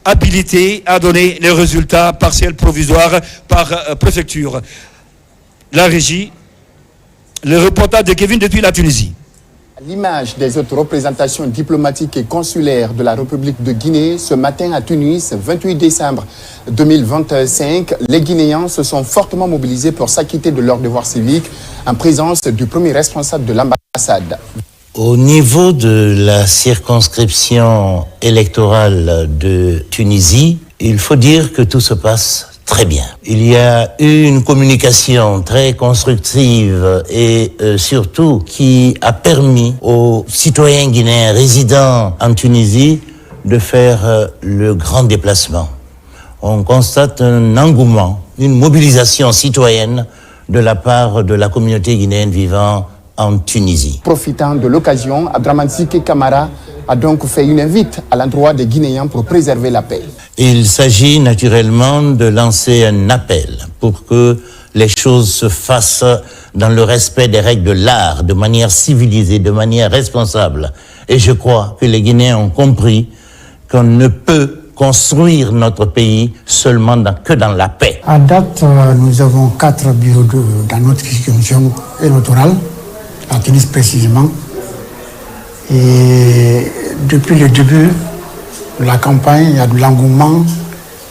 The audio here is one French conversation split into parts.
habilité à donner les résultats partiels provisoires par préfecture. La régie, le reportage de Kevin depuis la Tunisie. À l'image des autres représentations diplomatiques et consulaires de la République de Guinée, ce matin à Tunis, 28 décembre 2025, les Guinéens se sont fortement mobilisés pour s'acquitter de leurs devoirs civiques en présence du premier responsable de l'ambassade. Au niveau de la circonscription électorale de Tunisie, il faut dire que tout se passe très bien. Il y a eu une communication très constructive et surtout qui a permis aux citoyens guinéens résidant en Tunisie de faire le grand déplacement. On constate un engouement, une mobilisation citoyenne de la part de la communauté guinéenne vivant en Tunisie. Profitant de l'occasion, Abdraman Sike Camara a donc fait une invite à l'endroit des Guinéens pour préserver la paix. Il s'agit naturellement de lancer un appel pour que les choses se fassent dans le respect des règles de l'art, de manière civilisée, de manière responsable. Et je crois que les Guinéens ont compris qu'on ne peut construire notre pays seulement que dans la paix. À date, nous avons 4 bureaux dans notre circonscription électorale, en Tunis précisément. Et depuis le début de la campagne, il y a de l'engouement.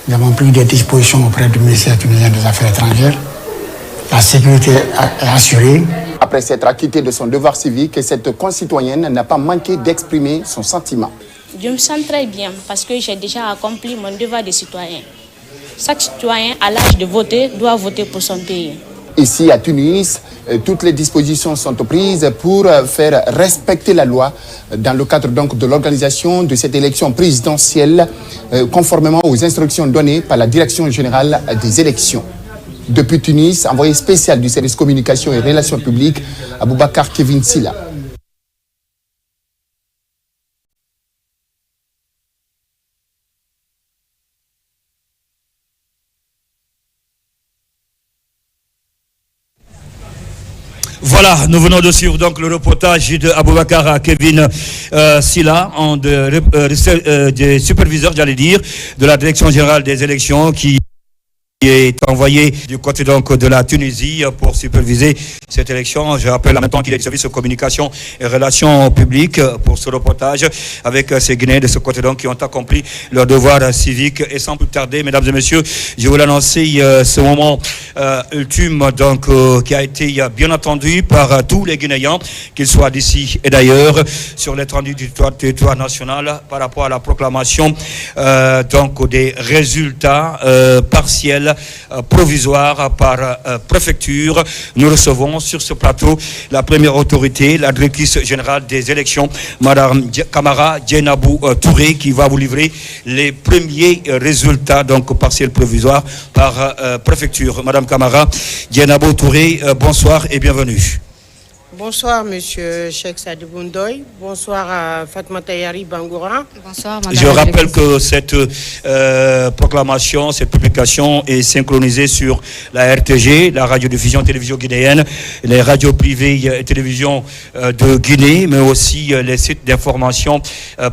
Nous avons pris des dispositions auprès du ministère tunisien des Affaires étrangères. La sécurité est assurée. Après s'être acquitté de son devoir civique, cette concitoyenne n'a pas manqué d'exprimer son sentiment. Je me sens très bien parce que j'ai déjà accompli mon devoir de citoyen. Chaque citoyen à l'âge de voter doit voter pour son pays. Ici à Tunis, toutes les dispositions sont prises pour faire respecter la loi dans le cadre donc de l'organisation de cette élection présidentielle conformément aux instructions données par la Direction générale des élections. Depuis Tunis, envoyé spécial du service communication et relations publiques, Aboubakar Kevin Silla. Voilà, nous venons de suivre donc le reportage de Aboubakar Kevin Silla, des superviseurs, j'allais dire, de la Direction générale des élections qui est envoyé du côté donc de la Tunisie pour superviser cette élection. Je rappelle en même temps qu'il est du service de communication et relations publiques pour ce reportage avec ces Guinéens de ce côté donc qui ont accompli leur devoir civique. Et sans plus tarder, mesdames et messieurs, je vous l'annoncer ce moment ultime donc qui a été bien entendu par tous les Guinéens, qu'ils soient d'ici et d'ailleurs, sur l'étendue du territoire national par rapport à la proclamation donc des résultats partiels provisoire par préfecture. Nous recevons sur ce plateau la première autorité, la directrice générale des élections, Madame Camara Djenabou Touré, qui va vous livrer les premiers résultats donc partiels provisoires par préfecture. Madame Camara Djenabou Touré, bonsoir et bienvenue. Bonsoir, monsieur Cheikh Sadibou Ndoye. Bonsoir à Fatmata Yari Bangoura. Bonsoir, madame. Je rappelle que cette proclamation, cette publication est synchronisée sur la RTG, la radiodiffusion télévision guinéenne, les radios privées et télévision de Guinée, mais aussi les sites d'information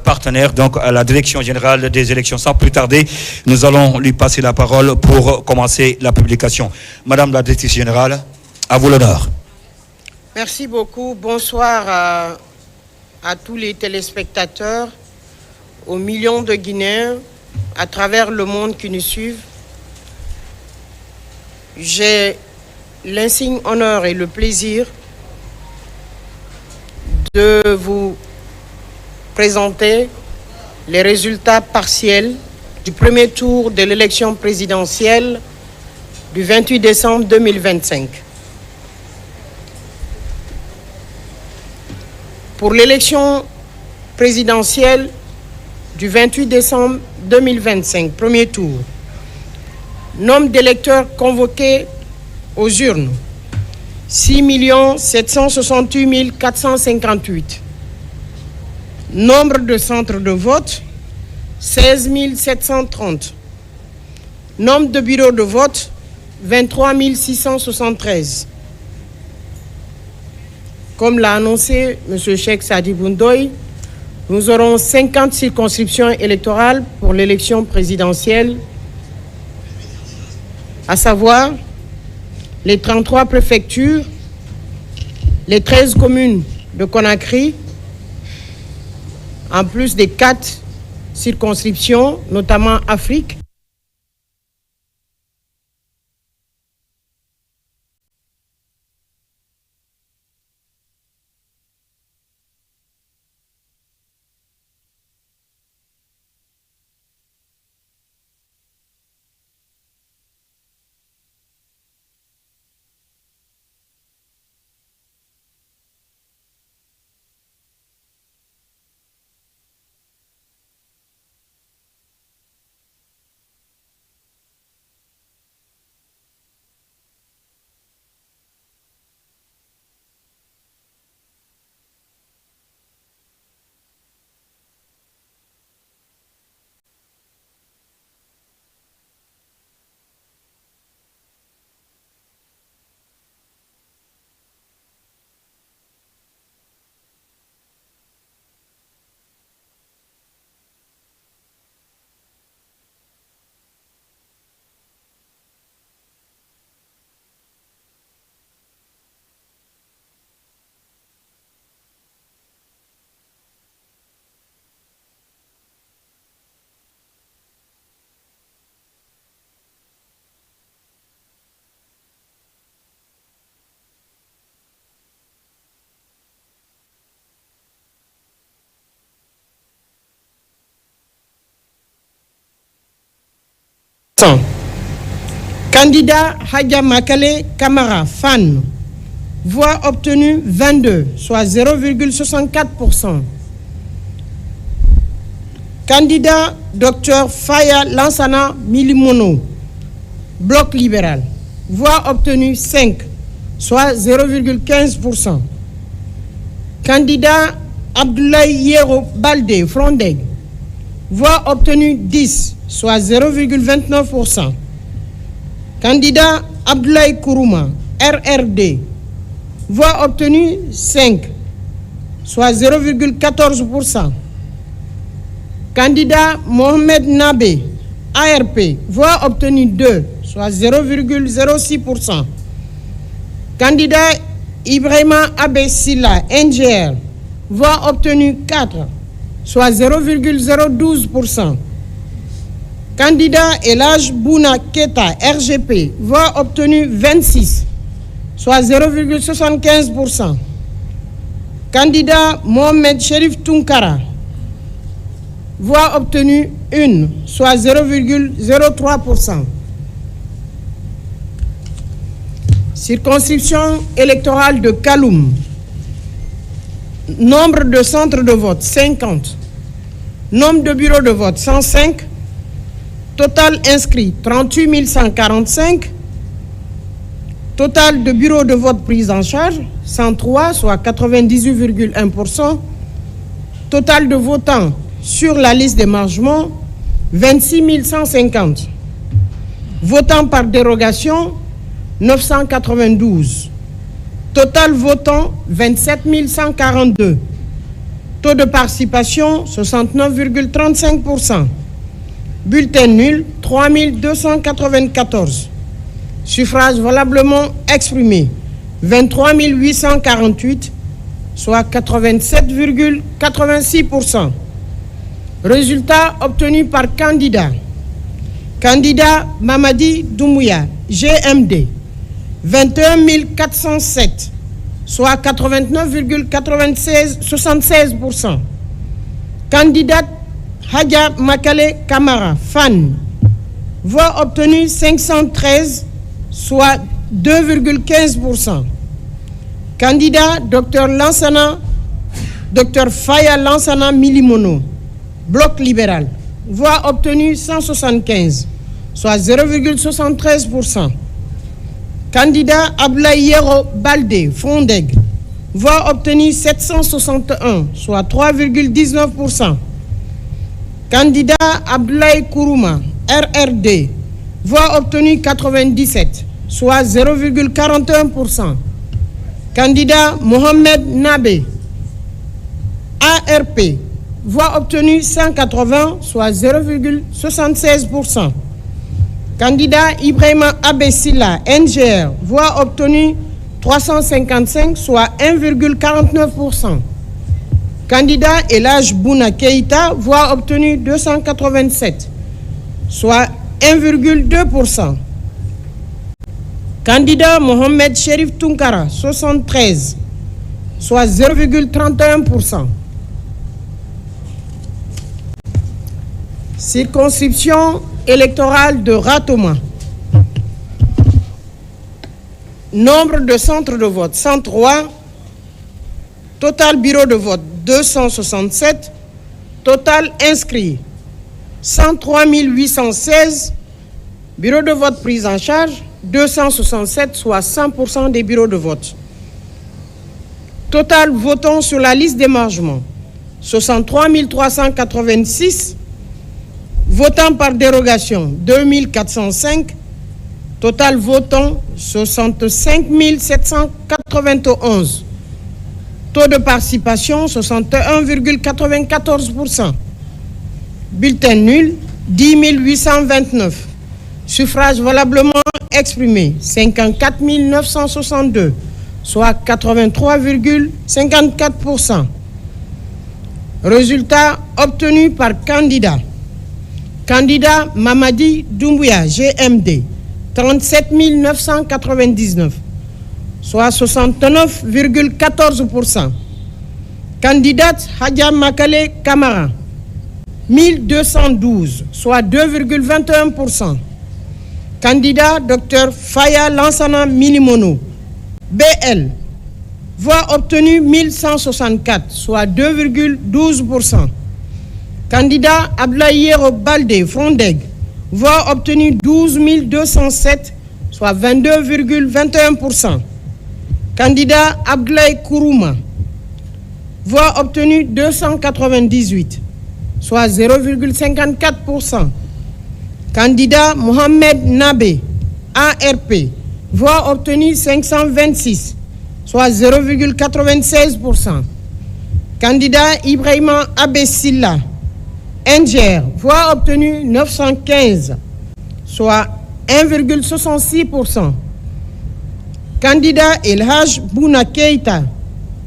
partenaires donc à la Direction générale des élections. Sans plus tarder, nous allons lui passer la parole pour commencer la publication. Madame la directrice générale, à vous l'honneur. Merci beaucoup. Bonsoir à tous les téléspectateurs, aux millions de Guinéens à travers le monde qui nous suivent. J'ai l'insigne honneur et le plaisir de vous présenter les résultats partiels du premier tour de l'élection présidentielle du 28 décembre 2025. Pour l'élection présidentielle du 28 décembre 2025, premier tour, nombre d'électeurs convoqués aux urnes, 6 768 458. Nombre de centres de vote, 16 730. Nombre de bureaux de vote, 23 673. Comme l'a annoncé M. Cheikh Sadibou Ndoye, Nous aurons 50 circonscriptions électorales pour l'élection présidentielle, à savoir les 33 préfectures, les 13 communes de Conakry, en plus des 4 circonscriptions, notamment Afrique. Candidat Hadja Makale Kamara, Fan. Voix obtenue 22, soit 0,64%. Candidat Dr Faya Lansana Milimono, Bloc libéral. Voix obtenue 5, soit 0,15%. Candidat Abdoulaye Yero Balde, Frondeg. Voix obtenue 10, soit 0,29%. Candidat Abdoulaye Kourouma, RRD. Voix obtenue 5, soit 0,14%. Candidat Mohamed Nabé, ARP. Voix obtenue 2, soit 0,06%. Candidat Ibrahima Abessila, NGR. Voix obtenue 4, soit 0,012%. Candidat Elhaj Bouna Keta, RGP. Voix obtenue 26, soit 0,75%. Candidat Mohamed Cherif Tunkara. Voix obtenue 1, soit 0,03%. Circonscription électorale de Kaloum. Nombre de centres de vote 50. Nombre de bureaux de vote 105. Total inscrit 38 145. Total de bureaux de vote pris en charge 103, soit 98,1%. Total de votants sur la liste d'émargement 26 150. Votants par dérogation 992. Total votant 27 142. Taux de participation 69,35%. Bulletin nul 3294. Suffrages valablement exprimés 23 848, soit 87,86%. Résultat obtenu par candidat. Candidat Mamadi Doumbouya, GMD, 21 407, soit 89,76%. Candidate Hadja Makale Kamara, Fan. Voix obtenue 513, soit 2,15%. Candidat Dr Faya Lansana Milimono, Bloc libéral. Voix obtenue 175, soit 0,73%. Candidat Abdoulaye Yero Balde, Frondeg. Voix obtenue 761, soit 3,19%. Candidat Abdoulaye Kourouma, RRD. Voix obtenue 97, soit 0,41%. Candidat Mohamed Nabé, ARP. voix obtenue 180, soit 0,76%. Candidat Ibrahima Abessila, NGR, voix obtenue 355, soit 1,49%. Candidat Elhaj Bouna Keïta, voix obtenue 287, soit 1,2%. Candidat Mohamed Cherif Tunkara, 73, soit 0,31%. Circonscription électorale de Ratoma. Nombre de centres de vote 103. Total bureau de vote 267. Total inscrit 103 816. Bureau de vote pris en charge 267, soit 100% des bureaux de vote. Total votant sur la liste d'émargement 63 386. Votant par dérogation 2405. Total votant 65 791. Taux de participation 61,94%. Bulletin nul 10 829. Suffrage valablement exprimé 54 962, soit 83,54%. Résultat obtenu par candidat. Candidat Mamadi Doumbouya, GMD, 37 999, soit 69,14%. Candidate Hadja Makale Kamara, 1212, soit 2,21%. Candidat Dr Faya Lansana Minimono, BL, voix obtenue 1164, soit 2,12%. Candidat Ablaye Balde Frondeg, voix obtenue 12 207, soit 22,21%. Candidat Ablaye Kourouma, voix obtenue 298, soit 0,54%. Candidat Mohamed Nabé, ARP, voix obtenue 526, soit 0,96%. Candidat Ibrahima Abessila, NGR, voix obtenue 915, soit 1,66%. Candidat Elhaj Bouna Keïta,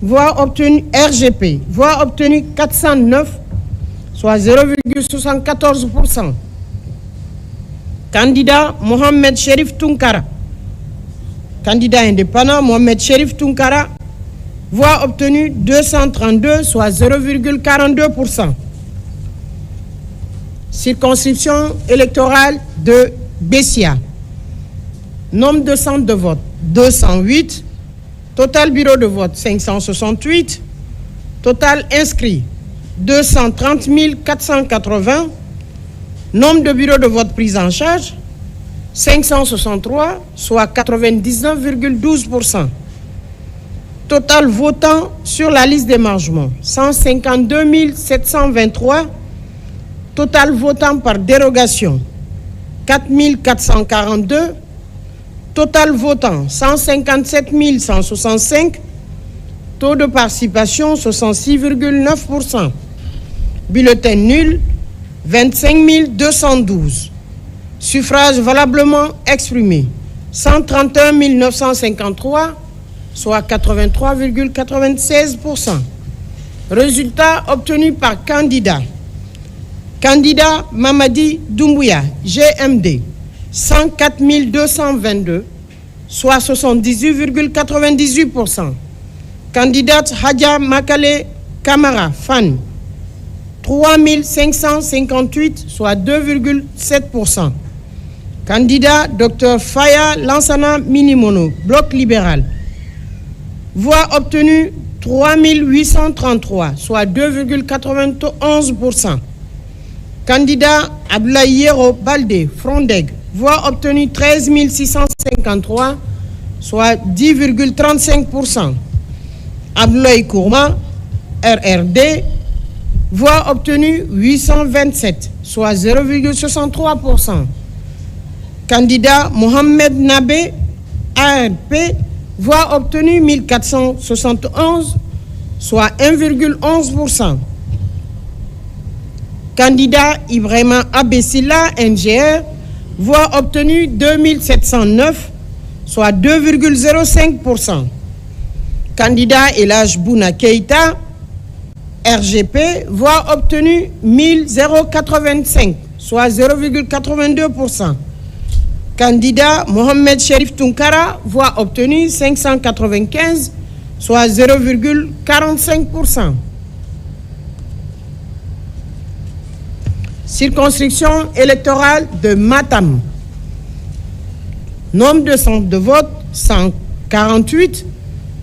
voix obtenue RGP, voix obtenue 409, soit 0,74%. Candidat Mohamed Cherif Tunkara, candidat indépendant Mohamed Cherif Tunkara, voix obtenue 232, soit 0,42%. Circonscription électorale de Bessia. Nombre de centres de vote 208. Total bureau de vote 568. Total inscrit 230 480. Nombre de bureaux de vote pris en charge 563, soit 99,12%. Total votant sur la liste d'émargement 152 723. Total votant par dérogation 4 442. Total votant 157 165. Taux de participation 66,9%. Bulletin nul 25 212. Suffrage valablement exprimé 131 953, soit 83,96%. Résultat obtenu par candidat. Candidat Mamadi Doumbouya, GMD, 104 222, soit 78,98%. Candidate Hadja Makale Kamara, FAN, 3 558, soit 2,7%. Candidat Dr Faya Lansana Minimono, Bloc libéral. Voix obtenue 3 833, soit 2,91%. Candidat Ablaye Balde Frondeg, voix obtenue 13 653, soit 10,35%. Ablaye Kourma, RRD, voix obtenue 827, soit 0,63%. Candidat Mohamed Nabé, ARP, voix obtenue 1471, soit 1,11%. Candidat Ibrahima Abessila, NGR, voix obtenue 2709, soit 2,05%. Candidat Elhaj Bouna Keïta, RGP, voix obtenue 1085, soit 0,82%. Candidat Mohamed Cherif Tunkara, voix obtenue 595, soit 0,45%. Circonscription électorale de Matam. Nombre de centres de vote 148.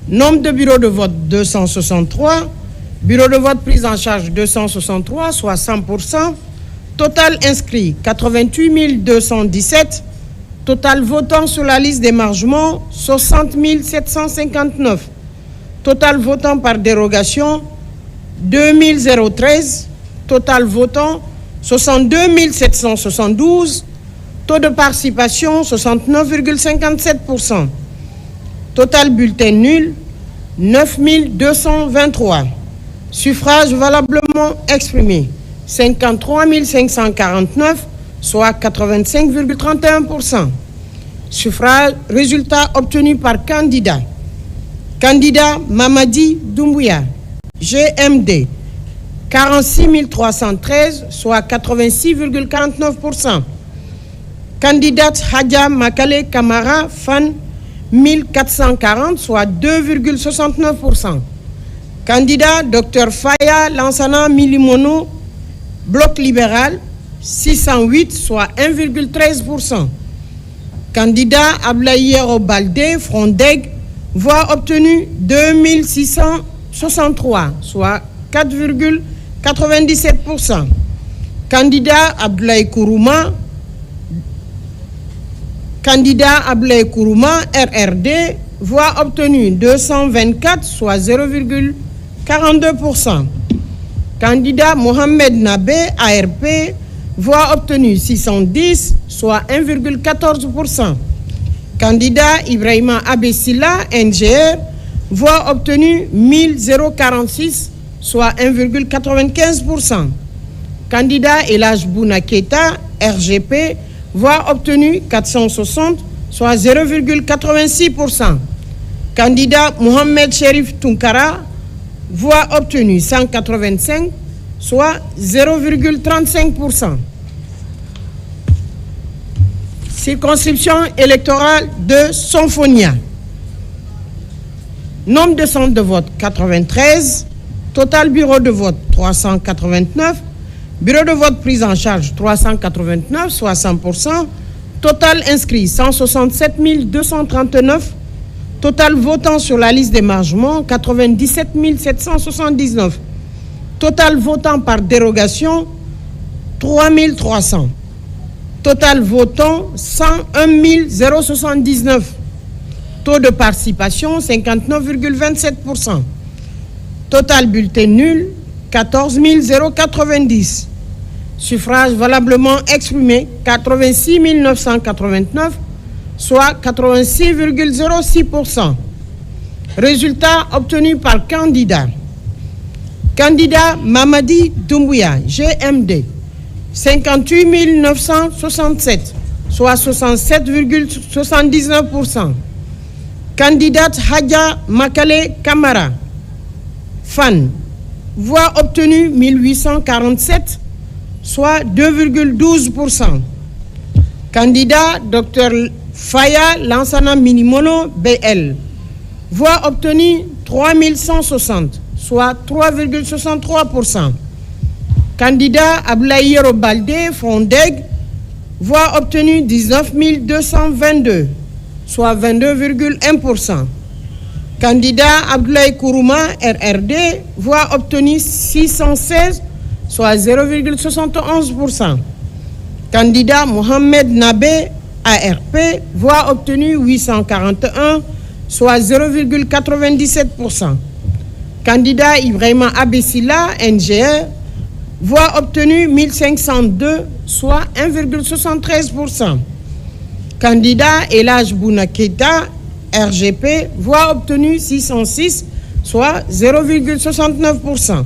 Nombre de bureaux de vote 263. Bureaux de vote pris en charge 263, soit 100%. Total inscrit 88 217. Total votant sur la liste d'émargement 60 759. Total votant par dérogation 2013. Total votant 62 772. Taux de participation 69,57%. Total bulletin nul 9 223. Suffrage valablement exprimé 53 549, soit 85,31%. Suffrage, résultat obtenu par candidat. Candidat Mamadi Doumbouya, GMD, 46 313, soit 86,49%. Candidate Hadja Makale Kamara, FAN, 1440, soit 2,69%. Candidat Dr Faya Lansana Milimono, Bloc libéral, 608, soit 1,13%. Candidat Ablaïero Baldé, Frondeg, voix obtenue 2663, soit 4,97%. Candidat Ablaï Kourouma, RRD, voix obtenue 224, soit 0,42%. Candidat Mohamed Nabé, ARP, voix obtenue 610, soit 1,14%. Candidat Ibrahima Abessila, NGR, voix obtenue 1046, soit 1,95%. Candidat Elhaj Bouna Keïta, RGP, voix obtenue 460, soit 0,86%. Candidat Mohamed Cherif Tunkara, voix obtenue 185, soit 0,35%. Circonscription électorale de Sonfonia. Nombre de centres de vote 93. Total bureau de vote 389. Bureau de vote pris en charge 389, soit 100%. Total inscrit 167 239. Total votant sur la liste d'émargement 97 779. Total votant par dérogation 3300. Total votant 101 079. Taux de participation 59,27%. Total bulletin nul 14 090. Suffrage valablement exprimé 86 989, soit 86,06%. Résultat obtenu par candidat. Candidat Mamadi Doumbouya, GMD, 58 967, soit 67,79%. Candidate Hadja Makale Kamara, FAN, voix obtenue 1847, soit 2,12%. Candidat Dr Faya Lansana Minimono, BL, voix obtenue 3160, soit 3,63%. Candidat Ablaïero Baldé, Frondeg, voix obtenue 19 222, soit 22,1%. Candidat Abdoulaye Kourouma, RRD, voix obtenue 616, soit 0,71%. Candidat Mohamed Nabé, ARP, voix obtenue 841, soit 0,97%. Candidat Ibrahima Abessila, NGR, voix obtenue 1502, soit 1,73%. Candidat Elhaj Bouna Keïta, RGP, voix obtenue 606, soit 0,69%.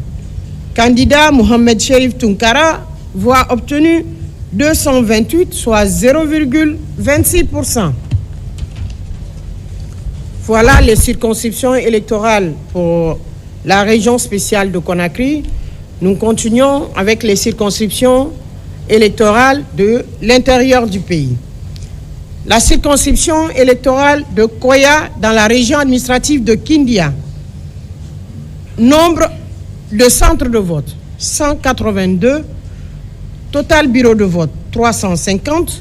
Candidat Mohamed Cherif Tunkara, voix obtenues 228, soit 0,26%. Voilà les circonscriptions électorales pour la région spéciale de Conakry. Nous continuons avec les circonscriptions électorales de l'intérieur du pays. La circonscription électorale de Koya dans la région administrative de Kindia. Nombre de centres de vote 182. Total bureau de vote 350.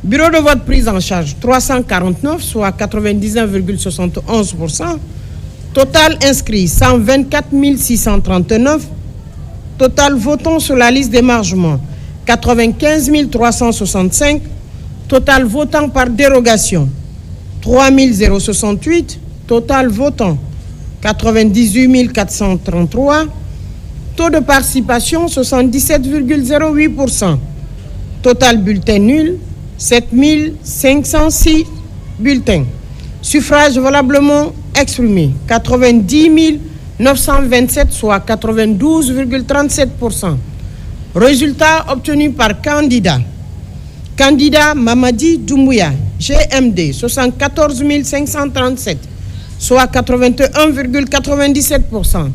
Bureau de vote prise en charge 349, soit 99,71%. Total inscrit 124 639. Total votant sur la liste d'émargement 95 365. Total votant par dérogation 3 068. Total votant 98 433. Taux de participation 77,08%. Total bulletin nul 7 506 bulletins. Suffrage valablement exprimé 90 927, soit 92,37%. Résultat obtenu par candidat. Candidat Mamadi Doumbouya, GMD 74 537, soit 81,97%.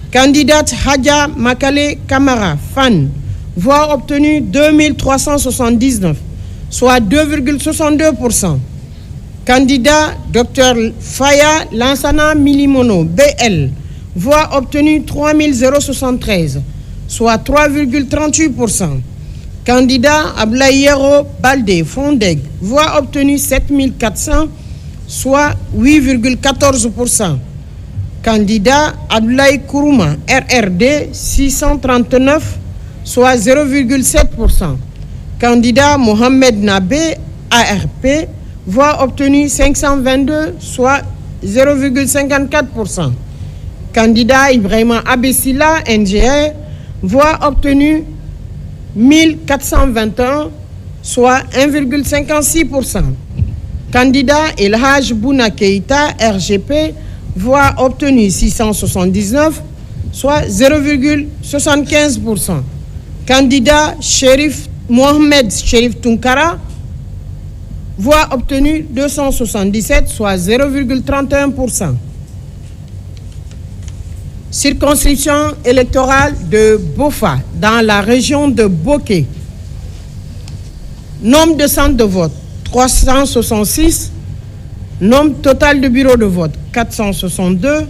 Candidate Hadja Makale Kamara, FAN, voix obtenue 2379, soit 2,62%. Candidat Dr Faya Lansana Milimono, BL, voix obtenue 3073, soit 3,38%. Candidat Ablayero Balde, Fondeg, voix obtenue 7400, soit 8,14%. Candidat Abdoulaye Kourouma, RRD 639, soit 0,7%. Candidat Mohamed Nabé, ARP, voix obtenue 522, soit 0,54%. Candidat Ibrahima Abessila, NGR, voix obtenue 1421, soit 1,56%. Candidat Elhaj Bouna Keïta, RGP, voix obtenue 679, soit 0,75%. Candidat Mohamed Cherif Tunkara, voix obtenue 277, soit 0,31%. Circonscription électorale de Bofa, dans la région de Boké. Nombre de centres de vote 366. Nombre total de bureaux de vote 462.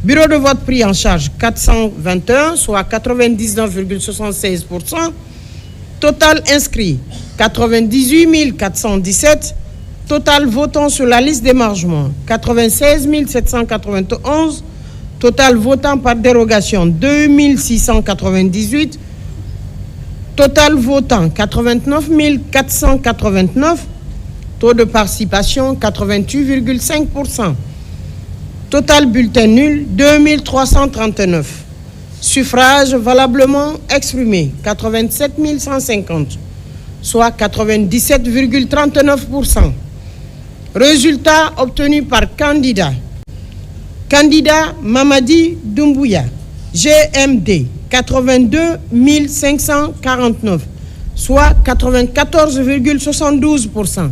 Bureau de vote pris en charge 421, soit 99,76%. Total inscrit 98 417. Total votant sur la liste d'émargement 96 791. Total votant par dérogation 2698. Total votant 89 489. Taux de participation 88,5%. Total bulletin nul 2339. Suffrage valablement exprimé 87 150, soit 97,39%. Résultat obtenu par candidat. Candidat Mamadi Doumbouya, GMD 82 549, soit 94,72%.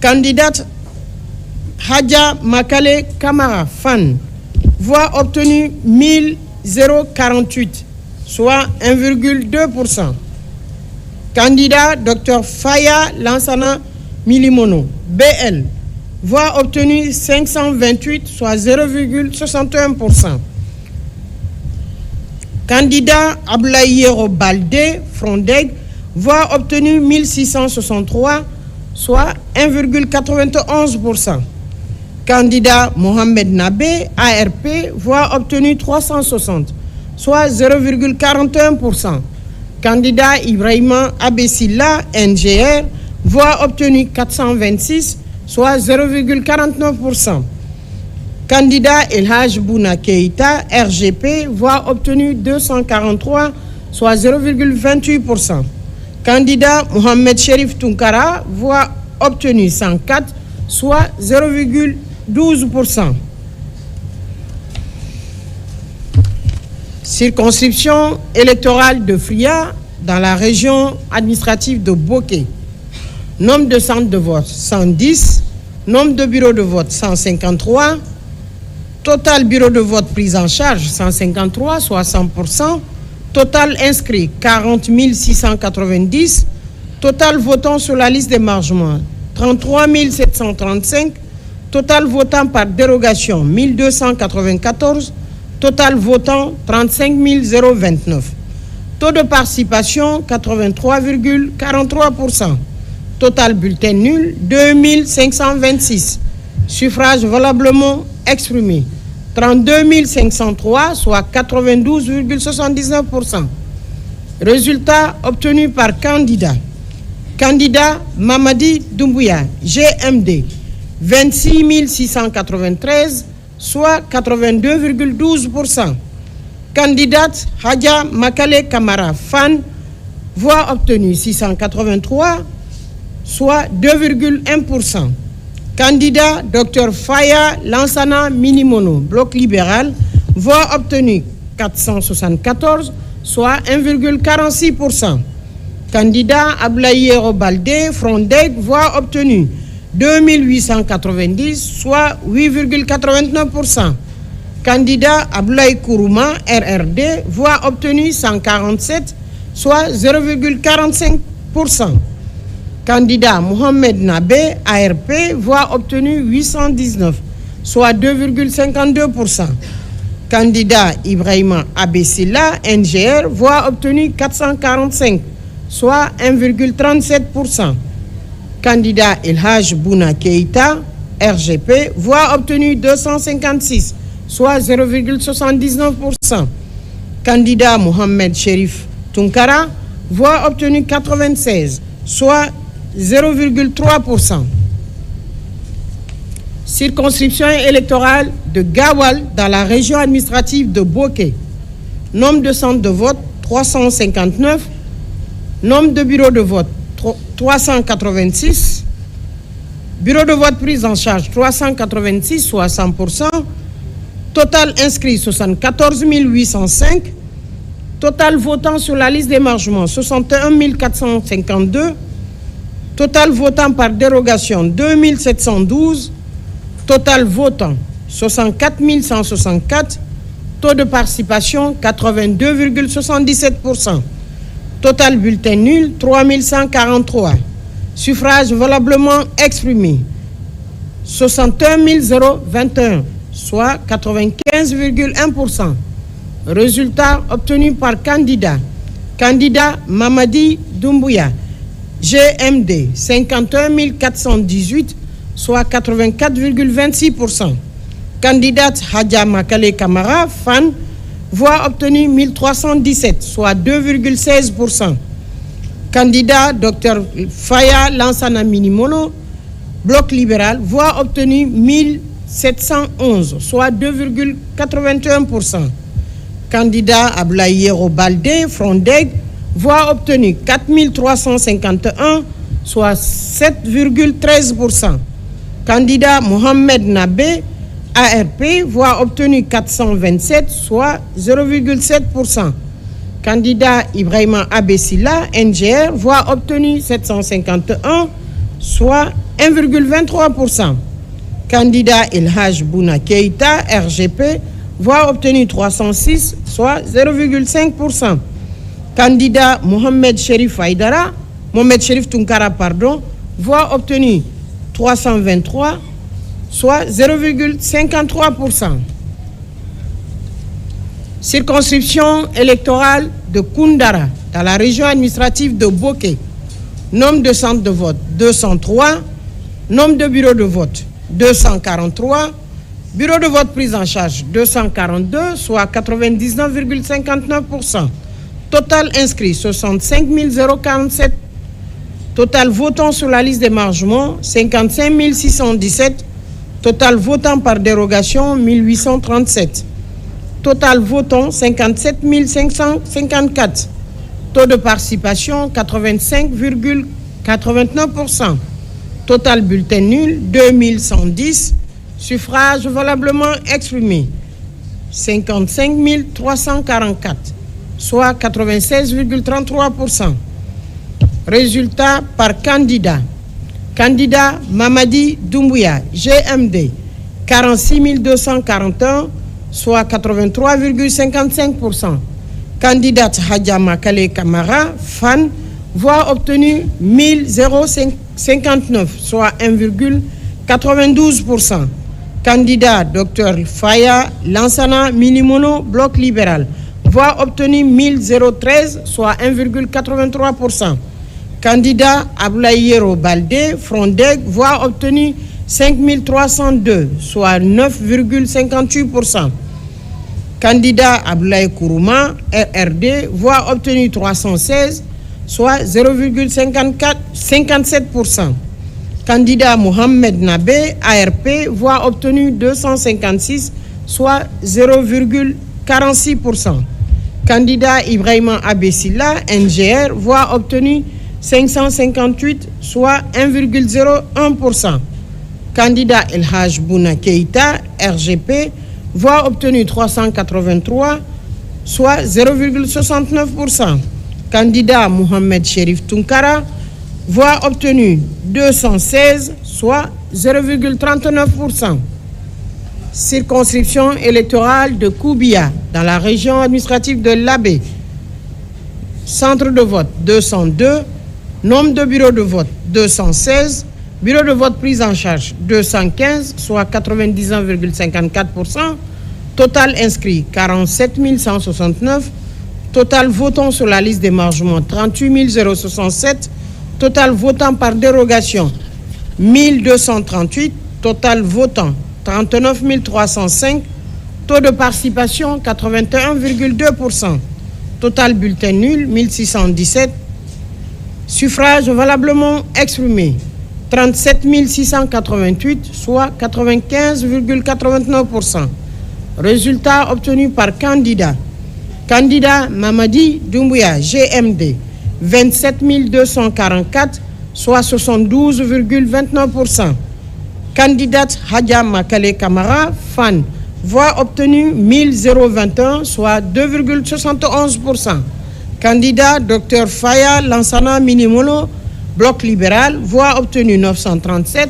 Candidate Hadja Makale Kamara, FAN, voix obtenue 1048, soit 1,2%. Candidat Dr Faya Lansana Milimono, BL, voix obtenue 528, soit 0,61%. Candidat Ablayero Balde, Frondeg, voix obtenue 1663, soit 1,91%. Candidat Mohamed Nabé, ARP, voix obtenue 360, soit 0,41%. Candidat Ibrahima Abessila, NGR, voix obtenue 426, soit 0,49%. Candidat Elhaj Bouna Keïta, RGP, voix obtenue 243, soit 0,28%. Candidat Mohamed Cherif Tunkara, voix obtenue 104, soit 0,12%. Circonscription électorale de Fria, dans la région administrative de Bokeh. Nombre de centres de vote 110. Nombre de bureaux de vote 153. Total bureaux de vote pris en charge 153, soit 100%. Total inscrit 40 690. Total votant sur la liste d'émargement 33 735. Total votant par dérogation 1294. Total votant 35 029. Taux de participation 83,43%. Total bulletin nul 2526. Suffrage valablement exprimé 32 503, soit 92,79%. Résultat obtenu par candidat. Candidat Mamadi Doumbouya, GMD, 26 693, soit 82,12%. Candidate Hadja Makale Kamara, FAN, voix obtenue 683, soit 2,1%. Candidat Dr Faya Lansana Minimono, bloc libéral, voix obtenue 474, soit 1,46%. Candidat Ablaye Robalde, Frondeg, voix obtenue 2890, soit 8,89%. Candidat Ablaye Kourouma, RRD, voix obtenue 147, soit 0,45%. Candidat Mohamed Nabé, ARP, voix obtenue 819, soit 2,52%. Candidat Ibrahima Abessila, NGR, voix obtenue 445, soit 1,37%. Candidat Elhaj Bouna Keïta, RGP, voix obtenue 256, soit 0,79%. Candidat Mohamed Cherif Tunkara, voix obtenue 96, soit 0,3%. Circonscription électorale de Gawal dans la région administrative de Bokeh. Nombre de centres de vote 359. Nombre de bureaux de vote 386. Bureaux de vote pris en charge 386, soit 100%. Total inscrit 74 805. Total votant sur la liste d'émargement 61 452. Total votant par dérogation 2712. Total votant 64 164. Taux de participation 82,77%. Total bulletin nul 3143. Suffrage valablement exprimé 61 021, soit 95,1%. Résultat obtenu par candidat. Candidat Mamadi Doumbouya, GMD, 51 418, soit 84,26%. Candidate Hadja Makale Kamara, FAN, voix obtenue 1317, soit 2,16%. Candidat Dr Faya Lansana Minimono, bloc libéral, voix obtenue 1711, soit 2,81%. Candidat Ablaye Robalde, Frondeg, voix obtenue 4351, soit 7,13%. Candidat Mohamed Nabé, ARP, voix obtenue 427, soit 0,7%. Candidat Ibrahima Abessila, NGR, voix obtenue 751, soit 1,23%. Candidat Elhaj Bouna Keïta, RGP, voix obtenue 306, soit 0,5%. Candidat Mohamed Cherif Tunkara, voix obtenue 323, soit 0,53%. Circonscription électorale de Koundara, dans la région administrative de Bokeh. Nombre de centres de vote 203. Nombre de bureaux de vote 243. Bureaux de vote pris en charge 242, soit 99,59%. Total inscrit 65 047. Total votant sur la liste d'émargement 55 617. Total votant par dérogation 1837. Total votant 57 554. Taux de participation 85,89%. Total bulletin nul 2110. Suffrage valablement exprimé 55 344, soit 96,33%. Résultat par candidat. Candidat Mamadi Doumbouya, GMD, 46 241, soit 83,55%. Candidate Hadja Makale Kamara, FAN, voix obtenue 1059, soit 1,92%. Candidat Dr Faya Lansana Minimono, Bloc libéral, voix obtenue 1013, soit 1,83%. Candidat Ablaïero Baldé, Frondeg, voix obtenue 5302, soit 9,58%. Candidat Ablaï Kourouma, RRD, voix obtenue 316, soit 0,57%. Candidat Mohamed Nabé, ARP, voix obtenue 256, soit 0,46%. Candidat Ibrahima Abessila, NGR, voix obtenue 558, soit 1,01%. Candidat El Haj Bouna Keïta, RGP, voix obtenue 383, soit 0,69%. Candidat Mohamed Cherif Tunkara, voix obtenue 216, soit 0,39%. Circonscription électorale de Koubia, dans la région administrative de l'Abbé. Centre de vote 202, nombre de bureaux de vote 216, bureau de vote pris en charge 215, soit 99,54%, total inscrit 47 169, total votant sur la liste d'émargement 38 067, total votant par dérogation 1238, total votant 39 305, taux de participation 81,2%, total bulletin nul 1617, suffrage valablement exprimé 37 688, soit 95,89%. Résultat obtenu par candidat. Candidat Mamadi Doumbouya, GMD, 27 244, soit 72,29%. Candidate Hadja Makale Kamara, FAN, voix obtenue 1021, soit 2,71%. Candidat Dr Faya Lansana Minimono, Bloc libéral, voix obtenue 937,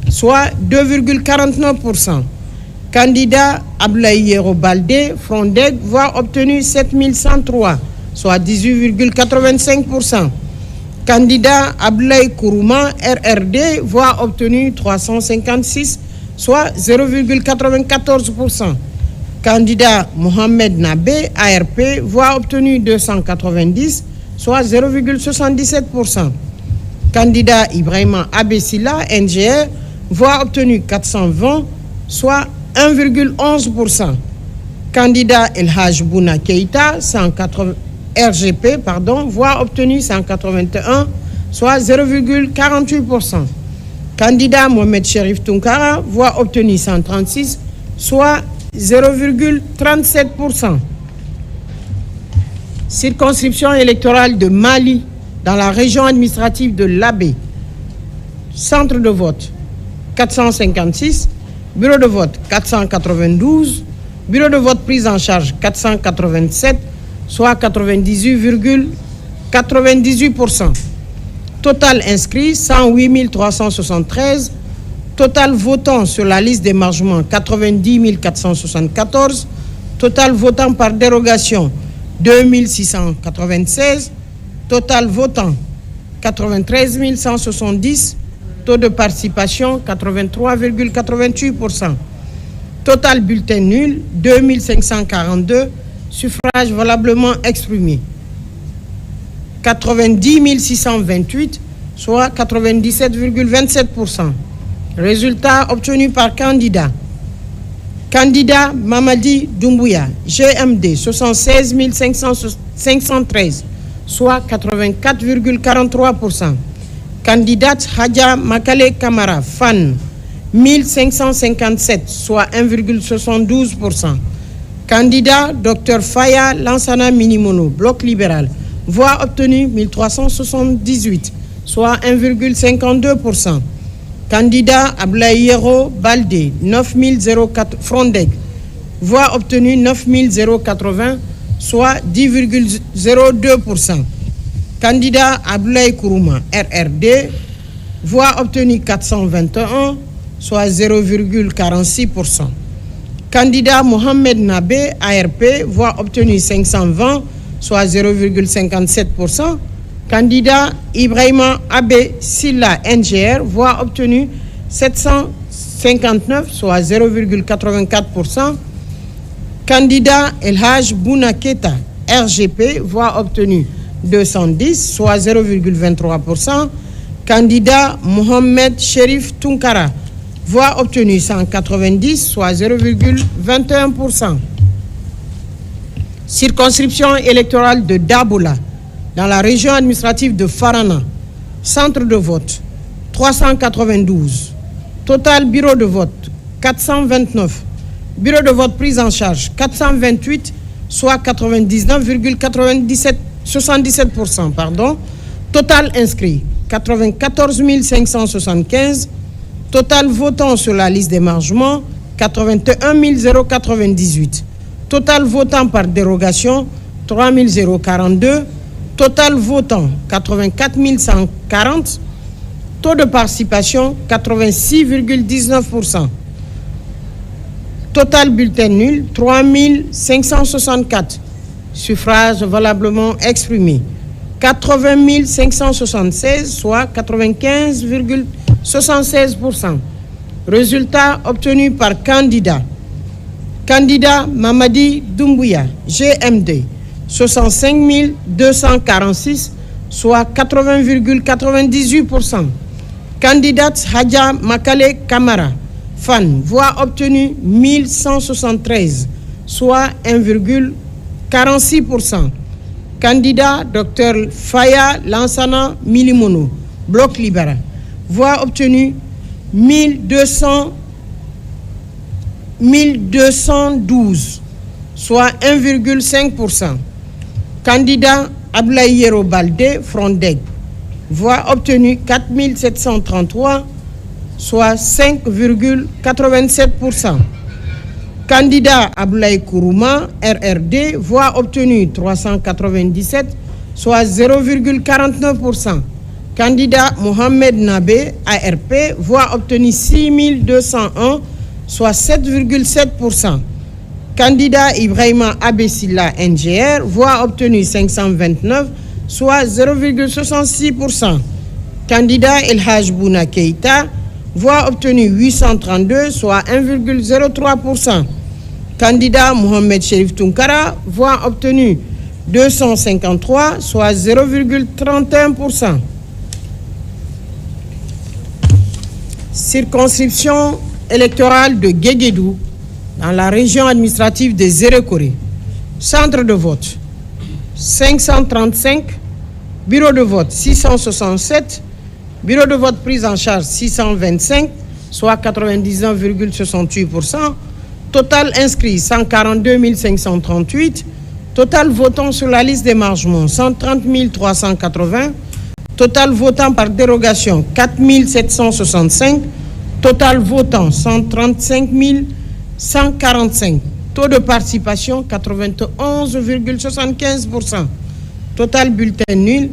soit 2,49%. Candidat Ablaïero Baldé, Frondeg, voix obtenue 7103, soit 18,85%. Candidat Ablaï Kourouma, RRD, voix obtenue 356, soit 0,94%. Candidat Mohamed Nabé, ARP, voix obtenue 290, soit 0,77%. Candidat Ibrahima Abessila, NGR, voix obtenue 420, soit 1,11%. Candidat El Haj Bouna Keïta, RGP, voix obtenue 181, soit 0,48%. Candidat Mohamed Cherif Tunkara, voix obtenue 136, soit 0,37%. Circonscription électorale de Mali, dans la région administrative de l'Abbé. Centre de vote 456, bureau de vote 492, bureau de vote pris en charge 487, soit 98,98%. Total inscrit 108 373, total votant sur la liste d'émargement 90 474, total votant par dérogation 2696, total votant 93 170, taux de participation 83,88%. Total bulletin nul 2542, suffrage valablement exprimé 90 628, soit 97,27%. Résultat obtenu par candidat. Candidat Mamadi Doumbouya, GMD, 76 513, soit 84,43%. Candidate Hadja Makale Kamara, FAN, 1557, soit 1,72%. Candidat Dr Faya Lansana Minimono, Bloc libéral, voix obtenue 1378, soit 1,52%. Candidat Ablaïero Baldé, 9004, Frondeg, voix obtenue 9080, soit 10,02%. Candidat Abdoulaye Kourouma, RRD, voix obtenue 421, soit 0,46%. Candidat Mohamed Nabé, ARP, voix obtenue 520, soit 0,57%. Candidat Ibrahima Abbé Silla, NGR, voix obtenue 759, soit 0,84%. Candidat El Haj Bounaketa, RGP, voix obtenue 210, soit 0,23%. Candidat Mohamed Cherif Tunkara, voix obtenue 190, soit 0,21%. Circonscription électorale de Daboula, dans la région administrative de Farana. Centre de vote, 392. Total bureau de vote, 429. Bureau de vote prise en charge, 428, soit 99,77%. Total inscrit, 94 575. Total votant sur la liste d'émargement, 81 098. Total votant par dérogation, 3 042. Total votant, 84 140. Taux de participation, 86,19%. Total bulletin nul, 3 564. Suffrages valablement exprimés, 80 576, soit 95,76%. Résultat obtenu par candidat. Candidat Mamadi Doumbouya, GMD, 65 246, soit 80,98%. Candidate Hadja Makale Kamara, FAN, voix obtenue 1173, soit 1,46%. Candidat Dr Faya Lansana Milimono, Bloc libéral, voix obtenue 1212, soit 1,5%. Candidat Ablaye Balde, Frondeg, voix obtenue 4733, soit 5,87%. Candidat Abdoulaye Kourouma, RRD, voix obtenue 397, soit 0,49%. Candidat Mohamed Nabé, ARP, voix obtenue 6201, soit 7,7%. Candidat Ibrahima Abessila, NGR, voix obtenue 529, soit 0,66%. Candidat El Haj Bouna Keita, voix obtenue 832, soit 1,03%. Candidat Mohamed Cherif Tunkara, voix obtenue 253, soit 0,31%. Circonscription électorale de Guéguédou, dans la région administrative de Zérékoré. Centre de vote, 535. Bureau de vote, 667. Bureau de vote prise en charge, 625, soit 99,68%. Total inscrit, 142 538. Total votant sur la liste d'émargement, 130 380. Total votant par dérogation, 4 765. Total votant, 135 145. Taux de participation, 91,75%. Total bulletin nul,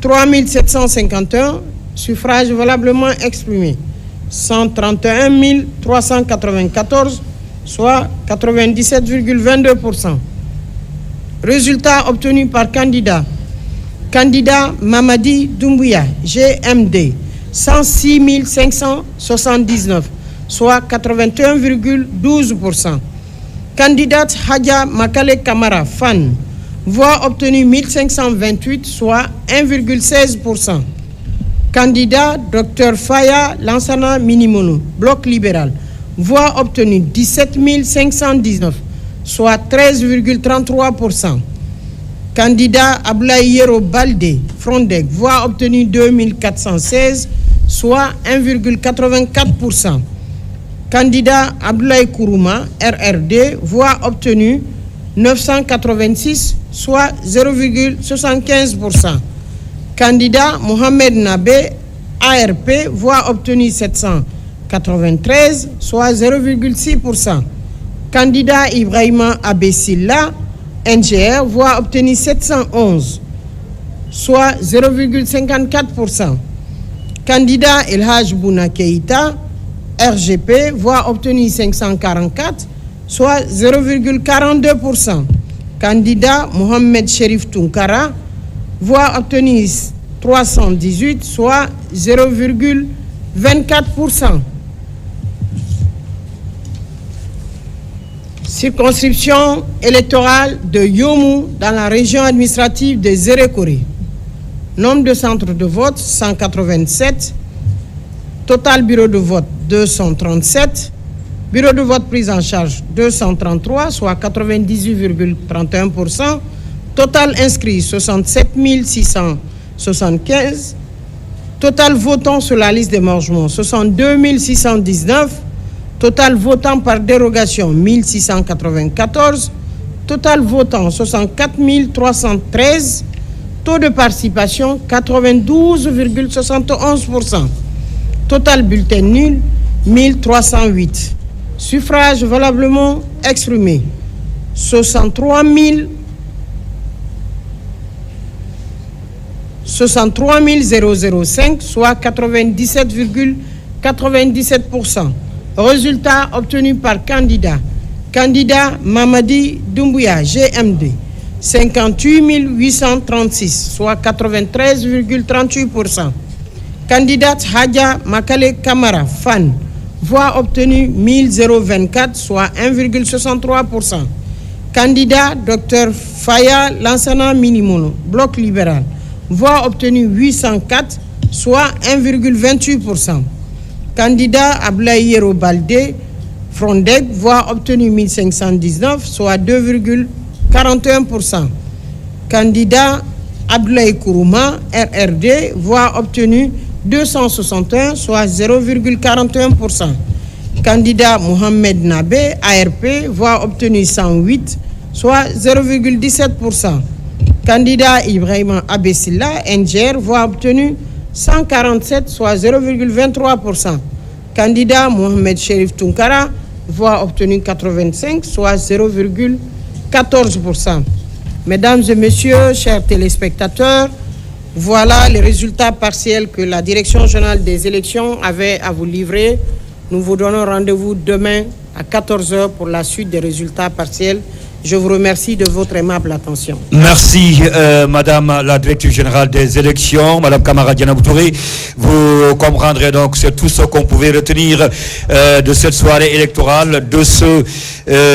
3 751. Suffrages valablement exprimés, 131 394, soit 97,22%. Résultat obtenu par candidat. Candidat Mamadi Doumbouya, GMD, 106 579, soit 81,12%. Candidate Hadja Makale Kamara, FAN, voix obtenue 1528, soit 1,16%. Candidat Dr Faya Lansana Minimono, Bloc libéral, voix obtenue 17 519, soit 13,33%. Candidat Ablaye Balde, Frondeg, voix obtenue 2416, soit 1,84%. Candidat Abdoulaye Kourouma, RRD, voix obtenue 986, soit 0,75%. Candidat Mohamed Nabé, ARP, voix obtenue 793, soit 0,6%. Candidat Ibrahima Abessila, NGR, voix obtenue 711, soit 0,54%. Candidat Elhaj Bouna Keïta, RGP, voix obtenue 544, soit 0,42%. Candidat Mohamed Cherif Tunkara, voix obtenue 318, soit 0,24%. Circonscription électorale de Yomu dans la région administrative de Zérékoré. Nombre de centres de vote 187. Total bureau de vote 237. Bureau de vote pris en charge 233, soit 98,31%. Total inscrit 67 675. Total votant sur la liste d'émargement 62 619. Total votant par dérogation 1694. Total votant 64 313. Taux de participation 92,71%. Total bulletin nul 1308. Suffrage valablement exprimé 63 005, soit 97,97%. Résultat obtenu par candidat. Candidat Mamadi Doumbouya, GMD, 58 836, soit 93,38%. Candidate Hadja Makale Kamara, FAN, voix obtenue 1024, soit 1,63%. Candidat Dr Faya Lansana Minimono, Bloc libéral, voix obtenue 804, soit 1,28%. Candidat Ablaye Yero Balde, Frondeg, voix obtenue 1519, soit 2,41%. Candidat Ablaye Kourouma, RRD, voix obtenue 261, soit 0,41%. Candidat Mohamed Nabé, ARP, voix obtenue 108, soit 0,17%. Candidat Ibrahim Abessila, NGR, voix obtenue 147, soit 0,23%. Candidat Mohamed Cherif Tunkara, voix obtenue 85, soit 0,14%. Mesdames et messieurs, chers téléspectateurs, voilà les résultats partiels que la Direction générale des élections avait à vous livrer. Nous vous donnons rendez-vous demain à 14h pour la suite des résultats partiels. Je vous remercie de votre aimable attention. Merci, Madame la Directrice générale des élections, Madame Kamara Diana Boutouré. Vous comprendrez donc c'est tout ce qu'on pouvait retenir de cette soirée électorale de ce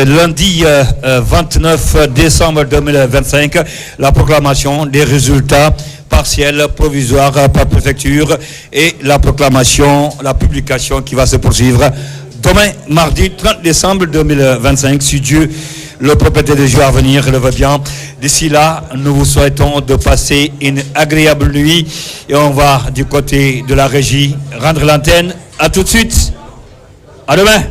lundi 29 décembre 2025, la proclamation des résultats partiels provisoires par préfecture et la proclamation, la publication qui va se poursuivre demain, mardi 30 décembre 2025, si Dieu, le propriétaire des jours à venir, le veut bien. D'ici là, nous vous souhaitons de passer une agréable nuit et on va du côté de la régie rendre l'antenne. À tout de suite. À demain.